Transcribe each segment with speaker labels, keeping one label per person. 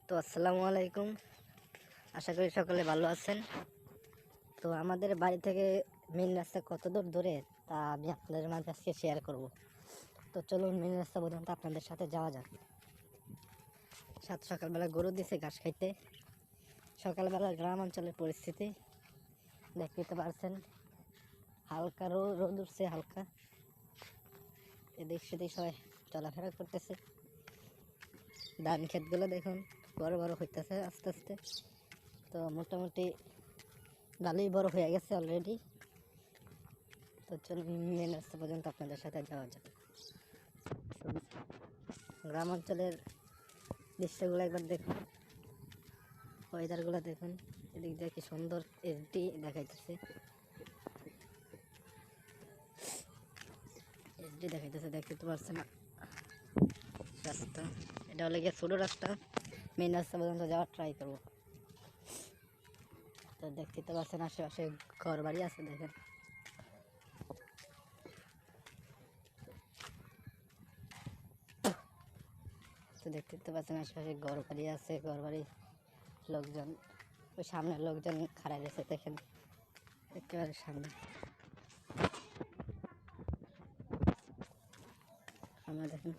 Speaker 1: তো আসসালামু আলাইকুম, আশা করি সকলে ভালো আছেন। তো আমাদের বাড়ি থেকে মেন রাস্তা কত দূর দূরে তা আমি আপনাদের মাঝে আজকে শেয়ার করব। তো চলুন মেন রাস্তা পর্যন্ত আপনাদের সাথে যাওয়া যাক। সকালবেলা গরু দিছে ঘাস খাইতে। সকালবেলা গ্রাম অঞ্চলের পরিস্থিতি দেখতে পারছেন, হালকা রোদ উঠছে, হালকা এদিক সেদিক সবাই চলাফেরা করতেছে। ধান ক্ষেতগুলো দেখুন বড় বড় হইতেছে আস্তে আস্তে। তো মোটামুটি ভালোই বড় হয়ে গেছে অলরেডি। তো চলুন মেন রাস্তা পর্যন্ত আপনাদের সাথে যাওয়া যাক। গ্রাম অঞ্চলের দৃশ্যগুলো একবার দেখুন, ওয়েদারগুলো দেখুন, এদিক দিয়ে কি সুন্দর এসডি দেখাইতেছে, দেখতে তো পারছেন রাস্তা। এটা হলে গিয়ে ছোটো রাস্তা, মেন রাস্তা পর্যন্ত যাওয়ার ট্রাই করবো। তো দেখতে তো পাচ্ছেন আশেপাশে ঘর বাড়ি আছে, দেখেন তো দেখতে তো পাচ্ছেন আশেপাশে ঘর বাড়ি আছে, ঘর বাড়ি, লোকজন, ওই সামনের লোকজন খাড়াই রয়েছে, দেখেন একেবারে সামনে। আমরা দেখেন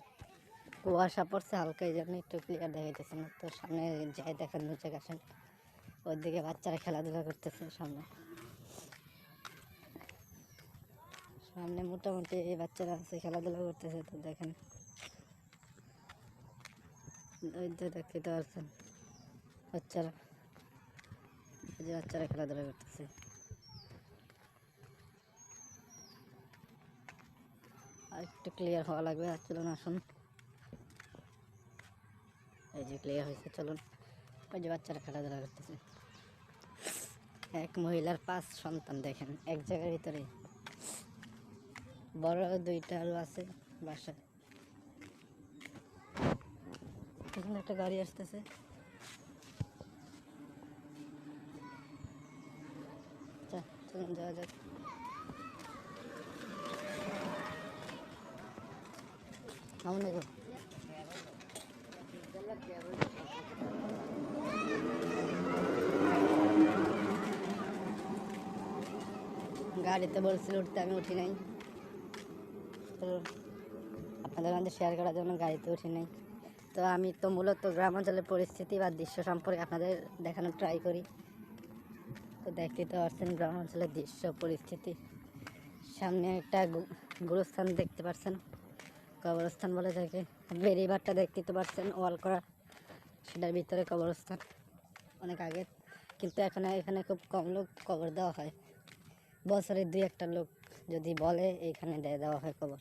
Speaker 1: কুয়াশা পড়ছে হালকা, এই জন্য একটু ক্লিয়ার দেখাইতেছে না। তো সামনে যাই দেখেন, নিচে আসেন, ওইদিকে বাচ্চারা খেলাধুলা করতেছে। সামনে মোটামুটি এই বাচ্চারা আছে, খেলাধুলা করতেছে। তো দেখেন ওই তো দেখতে পাচ্ছেন বাচ্চারা, এই যে বাচ্চারা খেলাধুলা করতেছে। আর একটু ক্লিয়ার হওয়া লাগবে। আর চলুন আসুন, এই যে ক্লিয়ার হয়েছে, চলুন। ওই যে বাচ্চারা খেলাধুলা করতেছে। এক মহিলার 5 সন্তান, দেখেন এক জায়গার ভিতরে। বড় 2টা আরও আছে বাসায়। এখানে একটা গাড়ি আসতেছে। চলুন যাওয়া যাক। কেমন দেখো গাড়িতে বলছিল উঠতে, আমি উঠি নাই। তো আপনাদের মধ্যে শেয়ার করার জন্য গাড়িতে উঠি নাই। তো আমি তো মূলত গ্রাম অঞ্চলের পরিস্থিতি বা দৃশ্য সম্পর্কে আপনাদের দেখানোর ট্রাই করি। তো দেখতে তো পাচ্ছেন গ্রাম অঞ্চলের দৃশ্য পরিস্থিতি। সামনে একটা গুরুস্থান দেখতে পাচ্ছেন, কবরস্থান বলে থাকে। বেরিবারটা দেখতে তো পাচ্ছেন ওয়াল করা, সেটার ভিতরে কবরস্থান অনেক আগে, কিন্তু এখানে খুব কম লোক কবর দেওয়া হয়। বছরে 2-1টা লোক যদি বলে এইখানে দেওয়া হয় কবর,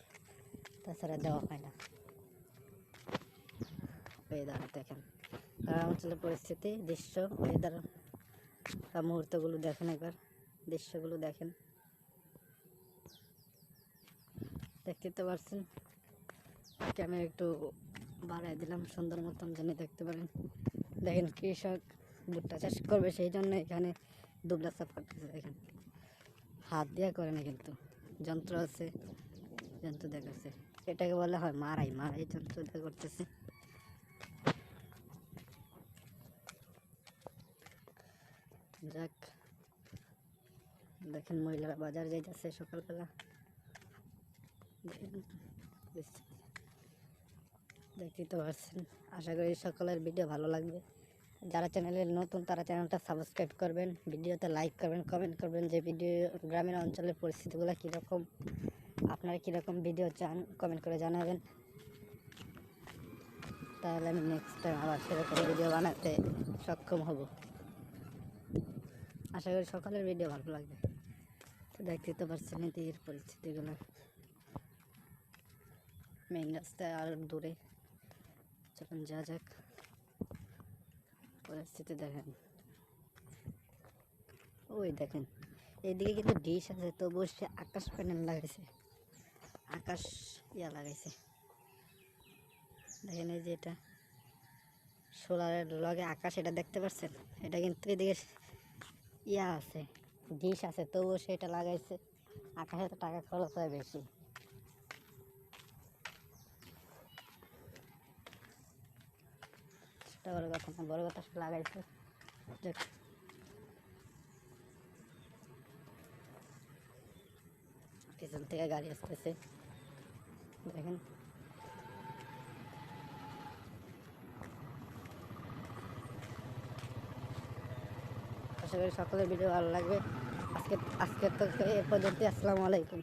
Speaker 1: তাছাড়া দেওয়া হয় না। ওয়েদার দেখেন, গ্রাম অঞ্চলের পরিস্থিতি, দৃশ্য, ওয়েদার বা মুহূর্তগুলো দেখেন, একবার দৃশ্যগুলো দেখেন। দেখতে তো পারছেন, ক্যামেরা একটু বাড়াই দিলাম সুন্দর মতন যেন দেখতে পারেন। দেখেন কৃষক ভুট্টা চাষ করবে, সেই জন্য এখানে দুবলা চাপ করতেছে। দেখেন হাত দিয়ে করে না, কিন্তু যন্ত্র আছে, যন্ত্র দেখাচ্ছে। এটাকে বলা হয় মারাই যন্ত্র দিয়ে করতেছে। যাক, দেখেন মহিলারা বাজার যাইতেছে সকালবেলা। দেখতে তো পারছেন। আশা করি সকলের ভিডিও ভালো লাগবে। যারা চ্যানেলে নতুন তারা চ্যানেলটা সাবস্ক্রাইব করবেন, ভিডিওতে লাইক করবেন, কমেন্ট করবেন যে ভিডিও গ্রামীণ অঞ্চলের পরিস্থিতিগুলো কীরকম, আপনারা কীরকম ভিডিও চান কমেন্ট করে জানাবেন। তাহলে আমি নেক্সট টাইম আবার সেরকম ভিডিও বানাতে সক্ষম হব। আশা করি সকলের ভিডিও ভালো লাগবে। তো দেখতে তো পারছেন এদিকের পরিস্থিতিগুলো। মেইন রাস্তায় আর দূরে, যখন যা যাক পরিস্থিতি দেখেন। ওই দেখেন এইদিকে কিন্তু ডিশ আছে, তো বসে আকাশ প্যানেল লাগাইছে, আকাশ লাগাইছে। দেখেন এই যে এটা সোলারের লগে আকাশ, এটা দেখতে পাচ্ছেন। এটা কিন্তু এদিকে আছে, ডিশ আছে, তবুও সেটা লাগাইছে। আকাশে তো টাকা খরচ হয় বেশি। এটা বড় কথা না, বড় কথা সে লাগাইছে। যাক, পিছন থেকে গাড়ি আসতেছে দেখেন। আশা করি সকলের ভিডিও ভালো লাগবে। আজকে তো এ পর্যন্ত। আসসালামু আলাইকুম।